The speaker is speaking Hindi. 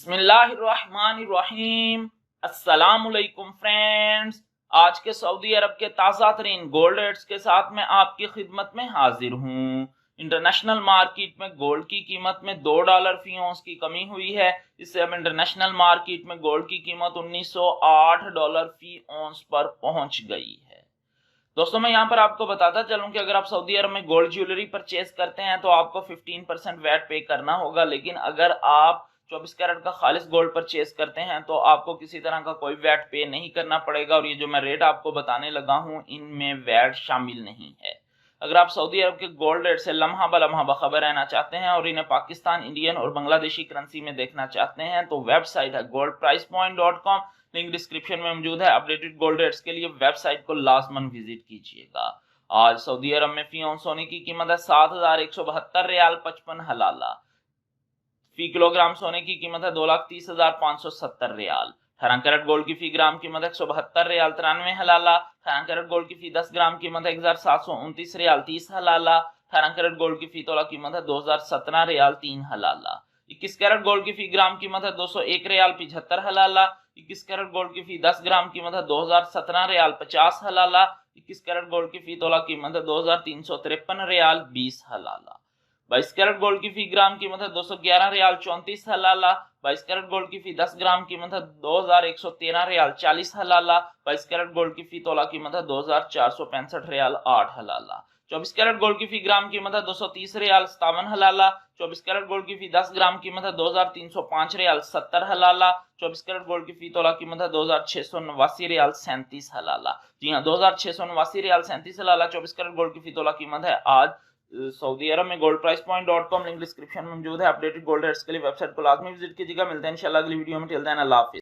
बिस्मिल्लाहिर्रहमानिर्रहीम। अस्सलामुअलैकुम फ्रेंड्स, आज के सऊदी अरब के ताज़ा तरीन गोल्ड रेट्स के साथ मैं आपकी खिदमत में हाजिर हूँ। इंटरनेशनल मार्केट में गोल्ड की कीमत में $2 फी औंस की कमी हुई है। इससे अब इंटरनेशनल मार्केट में गोल्ड की कीमत $1908 फी औंस पर पहुंच गई है। दोस्तों, मैं यहाँ पर आपको बताता चलूं कि अगर आप सऊदी अरब में गोल्ड ज्वेलरी परचेज करते हैं तो आपको 15% वैट पे करना होगा, लेकिन अगर आप 24 कैरेट का खालिस गोल्ड परचेज करते हैं तो आपको किसी तरह का कोई वैट पे नहीं करना पड़ेगा। और ये जो मैं रेट आपको बताने लगा हूँ, इनमें वैट शामिल नहीं है। अगर आप सऊदी अरब के गोल्ड रेट से लम्हा बलम्हा बखबर रहना चाहते हैं और इन्हें पाकिस्तान, इंडियन और बांग्लादेशी करेंसी में देखना चाहते हैं तो वेबसाइट है goldpricepoint.com। लिंक डिस्क्रिप्शन में मौजूद है। अपडेटेड गोल्ड रेट्स के लिए वेबसाइट को लाजमन विजिट कीजिएगा। आज सऊदी अरब में फी औंस सोने की कीमत है 7,172 रियाल 55 हलाला। फी किलोग्राम सोने की कीमत है 2,30,570 रियाल। 18 कैरेट गोल्ड की फी ग्राम कीमत है 172 रियाल 93 हलाला। 18 कैरेट गोल्ड की फी 10 ग्राम कीमत है 1,729 रियाल 30 हलाला। 18 कैरेट गोल्ड की फी तोला कीमत है 2,017 रियाल 3 हलाला। 21 कैरेट गोल्ड की फी ग्राम कीमत है 201 रियाल 75 हलाला। 21 कैरेट गोल्ड की फी 10 ग्राम कीमत है 2,017 रियाल 50 हलाला। 21 कैरेट गोल्ड की फी तोला कीमत है 2,353 रियाल 20 हलाला। 22 कैरेट गोल्ड की फी ग्राम कीमत है 211 रियाल 34 हलाला। 22 कैरेट गोल्ड की फी 10 ग्राम कीमत है 2,113 रियाल 40 हलाला। 22 कैरेट गोल्ड की फी तोला कीमत है 2,465 रियाल 8 हलाला। 24 कैरेट गोल्ड की फी ग्राम कीमत है 230 रियाल 57 हलाला। 24 कैरेट गोल्ड की फी 10 ग्राम कीमत है 2,305 रियाल 70 हलाला। 24 कैरेट गोल्ड की फी तोला कीमत है 2,689 रियाल 37 हलाला। जी हाँ, 2,689 रियाल 37 हलाला 24 कैरेट गोल्ड की फी तोला कीमत है आज सऊदी अरब में। goldpricepoint.com लिंक डिस्क्रिप्शन में मौजूद है। अपडेटेड गोल्ड रेट्स के लिए वेबसाइट को लाजमी विजिट कीजिएगा। मिलते हैं इंशाल्लाह अगली वीडियो में। टिल देन अल्लाह हाफिज़।